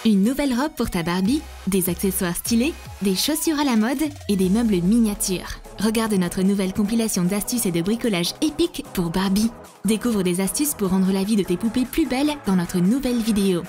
Une nouvelle robe pour ta Barbie, des accessoires stylés, des chaussures à la mode et des meubles miniatures. Regarde notre nouvelle compilation d'astuces et de bricolage épique pour Barbie. Découvre des astuces pour rendre la vie de tes poupées plus belle dans notre nouvelle vidéo.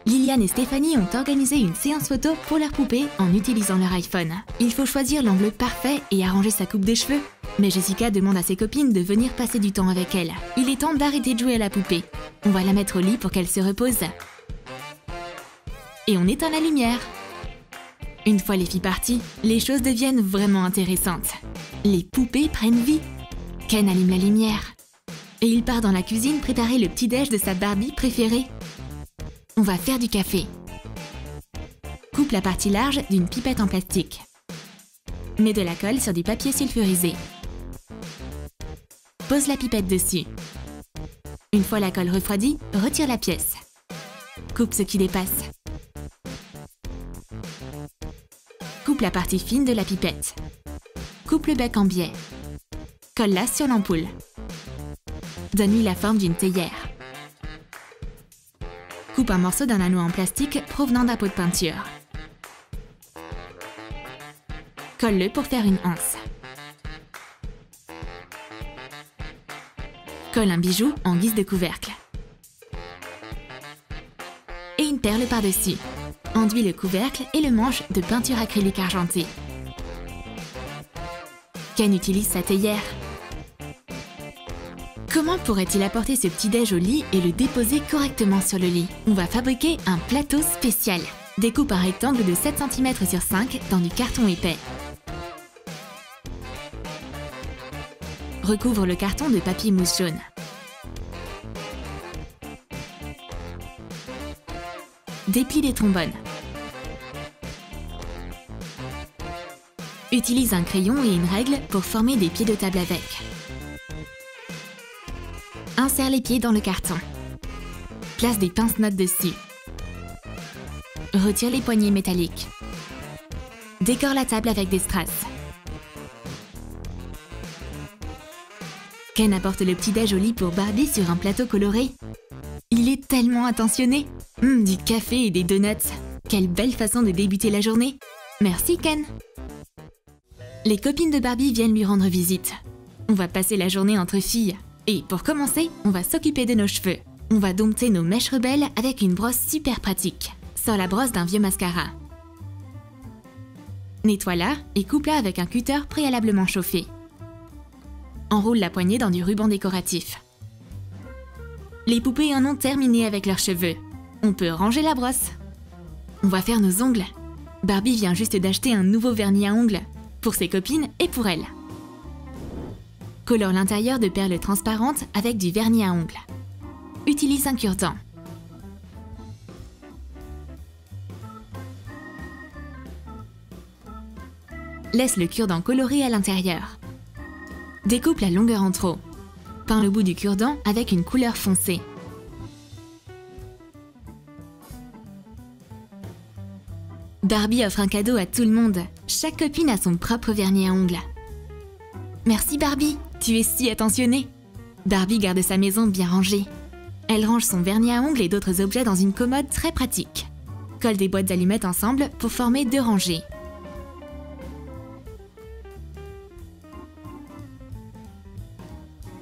Liliane et Stéphanie ont organisé une séance photo pour leurs poupées en utilisant leur iPhone. Il faut choisir l'angle parfait et arranger sa coupe de cheveux. Mais Jessica demande à ses copines de venir passer du temps avec elle. Il est temps d'arrêter de jouer à la poupée. On va la mettre au lit pour qu'elle se repose. Et on éteint la lumière. Une fois les filles parties, les choses deviennent vraiment intéressantes. Les poupées prennent vie. Ken allume la lumière. Et il part dans la cuisine préparer le petit-déj de sa Barbie préférée. On va faire du café. Coupe la partie large d'une pipette en plastique. Mets de la colle sur du papier sulfurisé. Pose la pipette dessus. Une fois la colle refroidie, retire la pièce. Coupe ce qui dépasse. Coupe la partie fine de la pipette. Coupe le bec en biais. Colle-la sur l'ampoule. Donne-lui la forme d'une théière. Coupe un morceau d'un anneau en plastique provenant d'un pot de peinture. Colle-le pour faire une anse. Colle un bijou en guise de couvercle. Et une perle par-dessus. Enduis le couvercle et le manche de peinture acrylique argentée. Ken utilise sa théière. Comment pourrait-il apporter ce petit-déj au lit et le déposer correctement sur le lit? On va fabriquer un plateau spécial. Découpe un rectangle de 7 cm sur 5 dans du carton épais. Recouvre le carton de papier mousse jaune. Déplie les trombones. Utilise un crayon et une règle pour former des pieds de table avec. Insère les pieds dans le carton. Place des pince-notes dessus. Retire les poignées métalliques. Décore la table avec des strass. Ken apporte le petit-déj au lit pour Barbie sur un plateau coloré. Il est tellement attentionné. Du café et des donuts. Quelle belle façon de débuter la journée. Merci Ken. Les copines de Barbie viennent lui rendre visite. On va passer la journée entre filles. Et pour commencer, on va s'occuper de nos cheveux. On va dompter nos mèches rebelles avec une brosse super pratique. Sors la brosse d'un vieux mascara. Nettoie-la et coupe-la avec un cutter préalablement chauffé. Enroule la poignée dans du ruban décoratif. Les poupées en ont terminé avec leurs cheveux. On peut ranger la brosse. On va faire nos ongles. Barbie vient juste d'acheter un nouveau vernis à ongles. Pour ses copines et pour elle. Colore l'intérieur de perles transparentes avec du vernis à ongles. Utilise un cure-dent. Laisse le cure-dent coloré à l'intérieur. Découpe la longueur en trop. Peins le bout du cure-dent avec une couleur foncée. Barbie offre un cadeau à tout le monde. Chaque copine a son propre vernis à ongles. Merci Barbie, tu es si attentionnée. Barbie garde sa maison bien rangée. Elle range son vernis à ongles et d'autres objets dans une commode très pratique. Colle des boîtes d'allumettes ensemble pour former 2 rangées.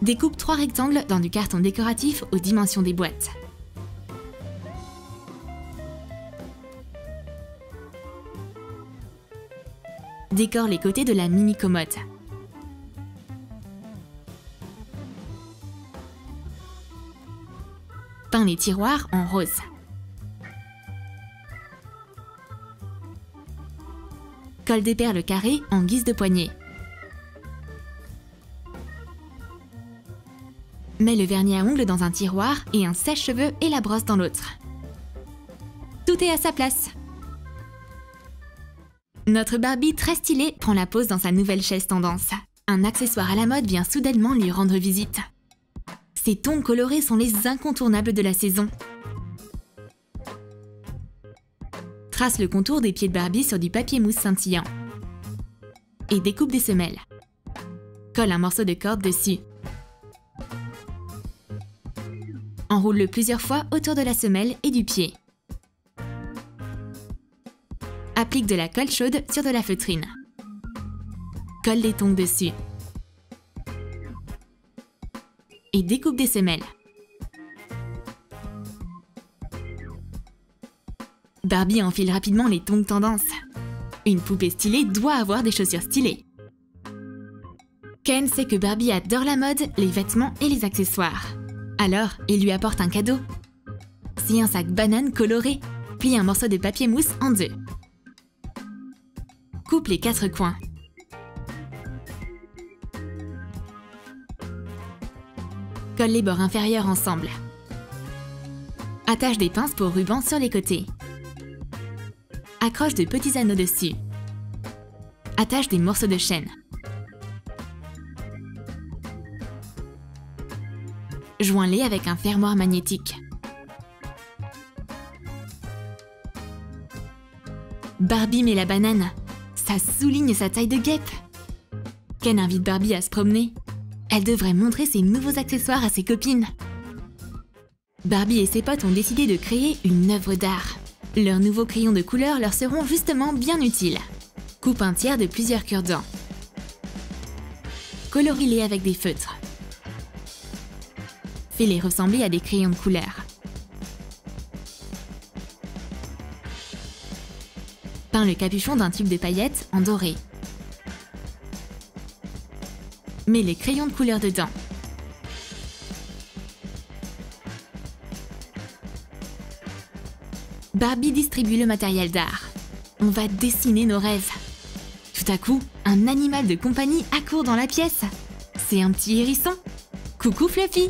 Découpe 3 rectangles dans du carton décoratif aux dimensions des boîtes. Décore les côtés de la mini-commode. Peins les tiroirs en rose. Colle des perles carrées en guise de poignée. Mets le vernis à ongles dans un tiroir et un sèche-cheveux et la brosse dans l'autre. Tout est à sa place. Notre Barbie très stylée prend la pose dans sa nouvelle chaise tendance. Un accessoire à la mode vient soudainement lui rendre visite. Ces tons colorés sont les incontournables de la saison. Trace le contour des pieds de Barbie sur du papier mousse scintillant. Et découpe des semelles. Colle un morceau de corde dessus. Enroule-le plusieurs fois autour de la semelle et du pied. Applique de la colle chaude sur de la feutrine. Colle les tongs dessus. Et découpe des semelles. Barbie enfile rapidement les tongs tendance. Une poupée stylée doit avoir des chaussures stylées. Ken sait que Barbie adore la mode, les vêtements et les accessoires. Alors, il lui apporte un cadeau. C'est un sac banane coloré. Plie un morceau de papier mousse en deux. Coupe les 4 coins. Colle les bords inférieurs ensemble. Attache des pinces pour ruban sur les côtés. Accroche de petits anneaux dessus. Attache des morceaux de chaîne. Joins-les avec un fermoir magnétique. Barbie met la banane. Ça souligne sa taille de guêpe. Ken invite Barbie à se promener. Elle devrait montrer ses nouveaux accessoires à ses copines. Barbie et ses potes ont décidé de créer une œuvre d'art. Leurs nouveaux crayons de couleur leur seront justement bien utiles. Coupe un tiers de plusieurs cure-dents. Colorie-les avec des feutres. Fais-les ressembler à des crayons de couleur. Peins le capuchon d'un tube de paillettes en doré. Mets les crayons de couleur dedans. Barbie distribue le matériel d'art. On va dessiner nos rêves. Tout à coup, un animal de compagnie accourt dans la pièce. C'est un petit hérisson. Coucou Fluffy!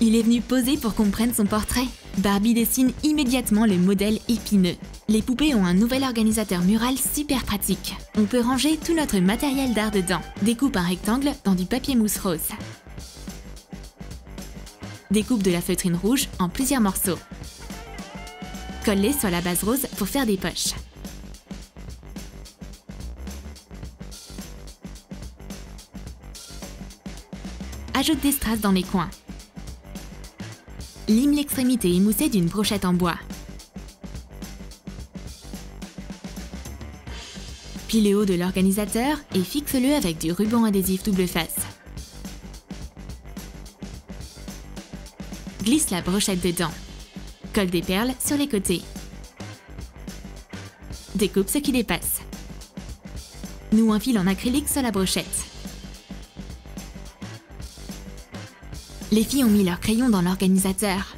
Il est venu poser pour qu'on prenne son portrait. Barbie dessine immédiatement le modèle épineux. Les poupées ont un nouvel organisateur mural super pratique. On peut ranger tout notre matériel d'art dedans. Découpe un rectangle dans du papier mousse rose. Découpe de la feutrine rouge en plusieurs morceaux. Colle-les sur la base rose pour faire des poches. Ajoute des strass dans les coins. Lime l'extrémité émoussée d'une brochette en bois. Plie le haut de l'organisateur et fixe-le avec du ruban adhésif double face. Glisse la brochette dedans. Colle des perles sur les côtés. Découpe ce qui dépasse. Noue un fil en acrylique sur la brochette. Les filles ont mis leurs crayons dans l'organisateur.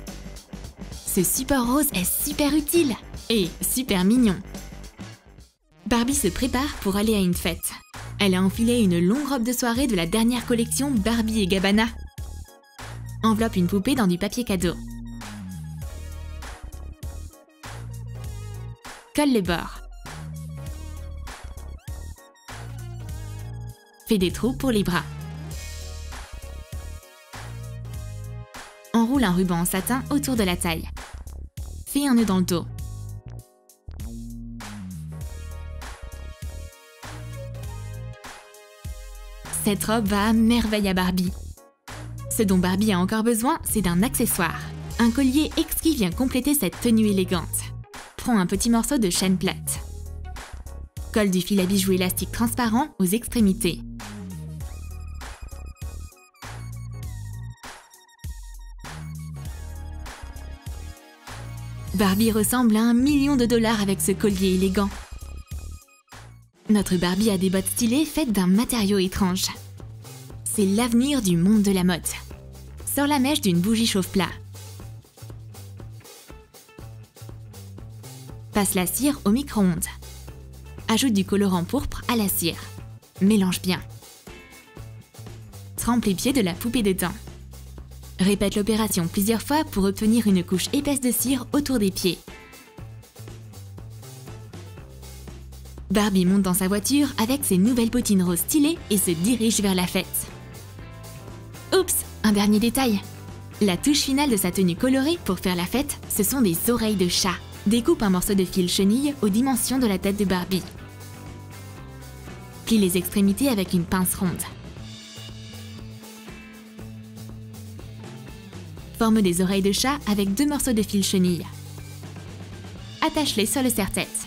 Ce support rose est super utile et super mignon. Barbie se prépare pour aller à une fête. Elle a enfilé une longue robe de soirée de la dernière collection Barbie et Gabbana. Enveloppe une poupée dans du papier cadeau. Colle les bords. Fais des trous pour les bras. Enroule un ruban en satin autour de la taille. Fais un nœud dans le dos. Cette robe va à merveille à Barbie. Ce dont Barbie a encore besoin, c'est d'un accessoire. Un collier exquis vient compléter cette tenue élégante. Prends un petit morceau de chaîne plate. Colle du fil à bijoux élastique transparent aux extrémités. Barbie ressemble à $1 million avec ce collier élégant. Notre Barbie a des bottes stylées faites d'un matériau étrange. C'est l'avenir du monde de la mode. Sors la mèche d'une bougie chauffe-plat. Passe la cire au micro-ondes. Ajoute du colorant pourpre à la cire. Mélange bien. Trempe les pieds de la poupée dedans. Répète l'opération plusieurs fois pour obtenir une couche épaisse de cire autour des pieds. Barbie monte dans sa voiture avec ses nouvelles bottines roses stylées et se dirige vers la fête. Oups, un dernier détail. La touche finale de sa tenue colorée pour faire la fête, ce sont des oreilles de chat. Découpe un morceau de fil chenille aux dimensions de la tête de Barbie. Plie les extrémités avec une pince ronde. Forme des oreilles de chat avec 2 morceaux de fil chenille. Attache-les sur le serre-tête.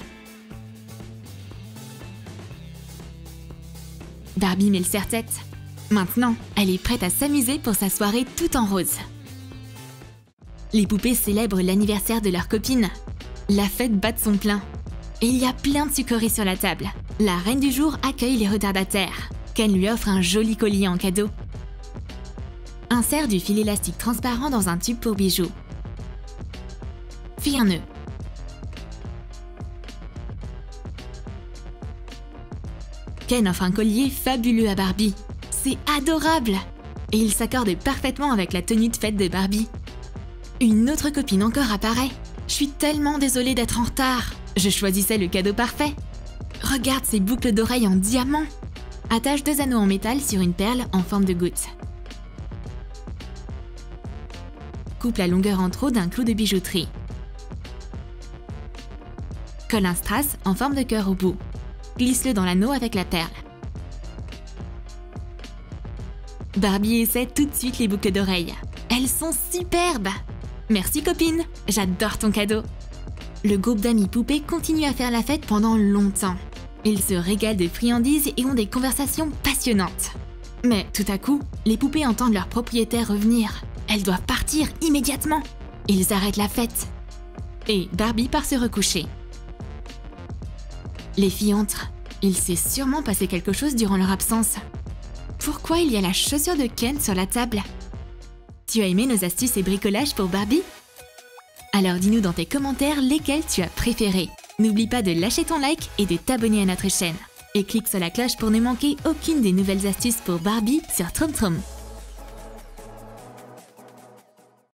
Barbie met le serre-tête. Maintenant, elle est prête à s'amuser pour sa soirée tout en rose. Les poupées célèbrent l'anniversaire de leur copine. La fête bat de son plein. Et il y a plein de sucreries sur la table. La reine du jour accueille les retardataires. Ken lui offre un joli collier en cadeau. Insère du fil élastique transparent dans un tube pour bijoux. Fais un nœud. Ken offre un collier fabuleux à Barbie. C'est adorable! Et il s'accorde parfaitement avec la tenue de fête de Barbie. Une autre copine encore apparaît. Je suis tellement désolée d'être en retard. Je choisissais le cadeau parfait. Regarde ces boucles d'oreilles en diamant. Attache 2 anneaux en métal sur une perle en forme de goutte. Coupe la longueur en trop d'un clou de bijouterie. Colle un strass en forme de cœur au bout. Glisse-le dans l'anneau avec la perle. Barbie essaie tout de suite les boucles d'oreilles. Elles sont superbes! Merci copine, j'adore ton cadeau. Le groupe d'amis poupées continue à faire la fête pendant longtemps. Ils se régalent de friandises et ont des conversations passionnantes. Mais tout à coup, les poupées entendent leur propriétaire revenir. Elles doivent partir immédiatement. Ils arrêtent la fête. Et Barbie part se recoucher. Les filles entrent. Il s'est sûrement passé quelque chose durant leur absence. Pourquoi il y a la chaussure de Ken sur la table? Tu as aimé nos astuces et bricolages pour Barbie? Alors dis-nous dans tes commentaires lesquels tu as préférés. N'oublie pas de lâcher ton like et de t'abonner à notre chaîne. Et clique sur la cloche pour ne manquer aucune des nouvelles astuces pour Barbie sur Troom Troom.